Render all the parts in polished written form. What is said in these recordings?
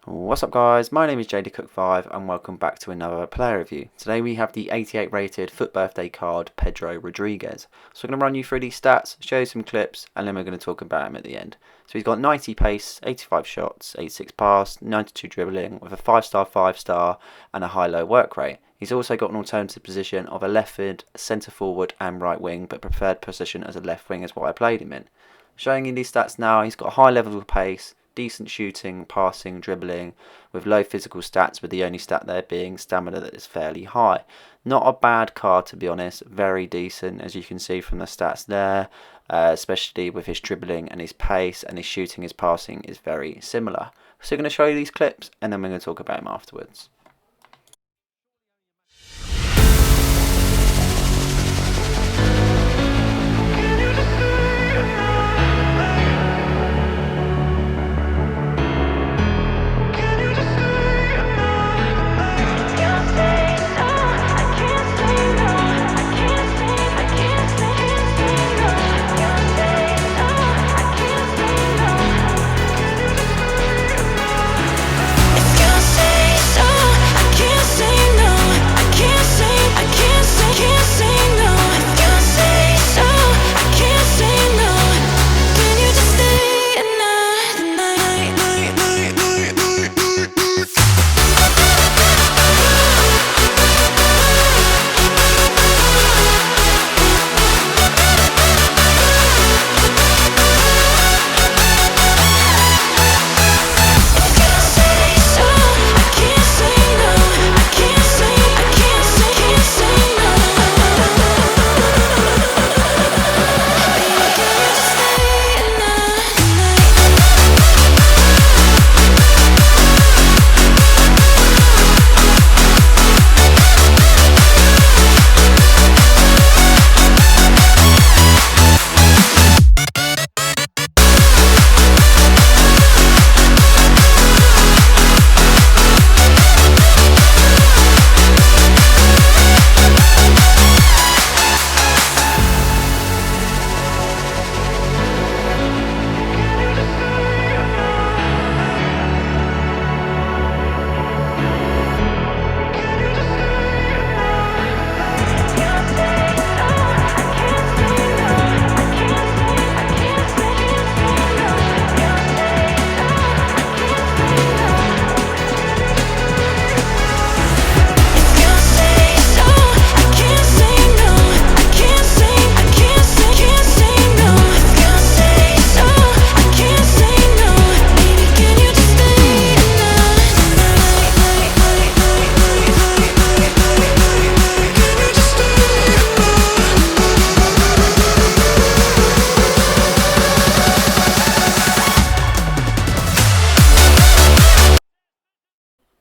What's up guys, my name is JDCook5 and welcome back to another player review. Today we have the 88 rated FUT birthday card Pedro Rodriguez. So I'm going to run you through these stats, show you some clips and then we're going to talk about him at the end. So he's got 90 pace, 85 shots, 86 pass, 92 dribbling with a 5-star, 5-star and a high-low work rate. He's also got an alternative position of a left mid, centre forward and right wing, but preferred position as a left wing is what I played him in. Showing you these stats now, he's got a high level of pace, decent shooting, passing, dribbling, with low physical stats, with the only stat there being stamina that is fairly high. Not a bad card to be honest, very decent as you can see from the stats there, especially with his dribbling and his pace, and his shooting, his passing is very similar. So I'm going to show you these clips and then we're going to talk about him afterwards.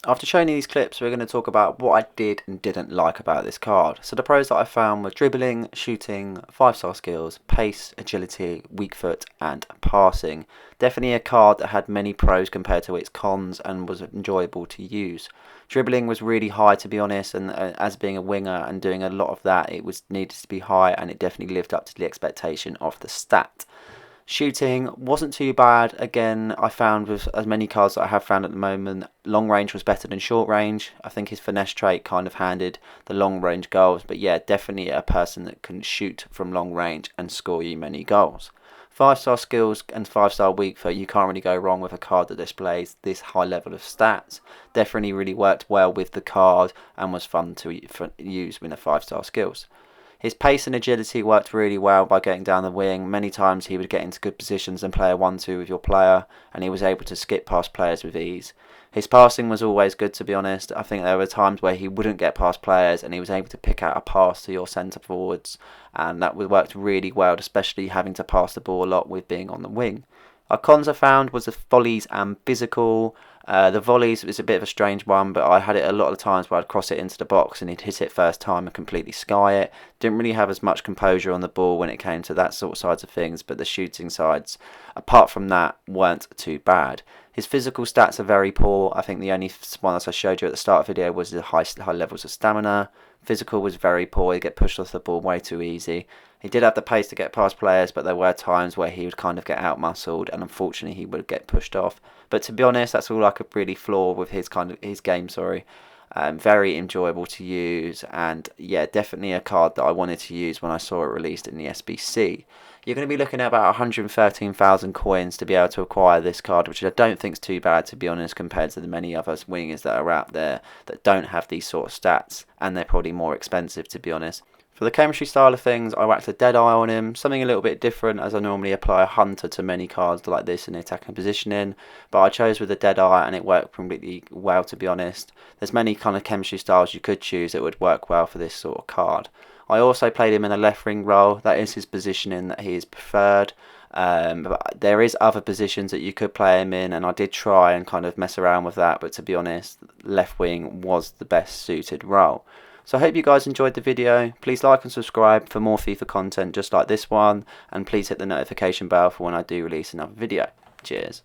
After showing you these clips, we're going to talk about what I did and didn't like about this card. So the pros that I found were dribbling, shooting, 5-star skills, pace, agility, weak foot and passing. Definitely a card that had many pros compared to its cons and was enjoyable to use. Dribbling was really high to be honest, and as being a winger and doing a lot of that, it was needed to be high and it definitely lived up to the expectation of the stat. Shooting wasn't too bad. Again, I found with as many cards that I have found at the moment, long range was better than short range. I think his finesse trait kind of handed the long range goals, but yeah, definitely a person that can shoot from long range and score you many goals. 5-star skills and 5-star weak foot, you can't really go wrong with a card that displays this high level of stats. Definitely really worked well with the card and was fun to use with the 5-star skills. His pace and agility worked really well by getting down the wing. Many times he would get into good positions and play a 1-2 with your player, and he was able to skip past players with ease. His passing was always good to be honest. I think there were times where he wouldn't get past players and he was able to pick out a pass to your centre forwards, and that worked really well, especially having to pass the ball a lot with being on the wing. Our cons I found was the volleys and physical. The volleys was a bit of a strange one, but I had it a lot of times where I'd cross it into the box and he'd hit it first time and completely sky it. Didn't really have as much composure on the ball when it came to that sort of sides of things, but the shooting sides, apart from that, weren't too bad. His physical stats are very poor. I think the only one that I showed you at the start of the video was the high levels of stamina. Physical was very poor. He'd get pushed off the ball way too easy. He did have the pace to get past players, but there were times where he would kind of get out-muscled, and unfortunately he would get pushed off. But to be honest, that's all I could really flaw with his game. Sorry. Very enjoyable to use, and yeah, definitely a card that I wanted to use when I saw it released in the SBC. You're going to be looking at about 113,000 coins to be able to acquire this card, which I don't think is too bad, to be honest, compared to the many other wingers that are out there that don't have these sort of stats, and they're probably more expensive, to be honest. For the chemistry style of things, I whacked a Deadeye on him, something a little bit different, as I normally apply a Hunter to many cards like this in the attacking positioning, but I chose with the Deadeye and it worked completely well, to be honest. There's many kind of chemistry styles you could choose that would work well for this sort of card. I also played him in a left wing role. That is his positioning that he is preferred. But there is other positions that you could play him in, and I did try and kind of mess around with that, but to be honest, left wing was the best suited role. So I hope you guys enjoyed the video. Please like and subscribe for more FIFA content just like this one, and please hit the notification bell for when I do release another video. Cheers.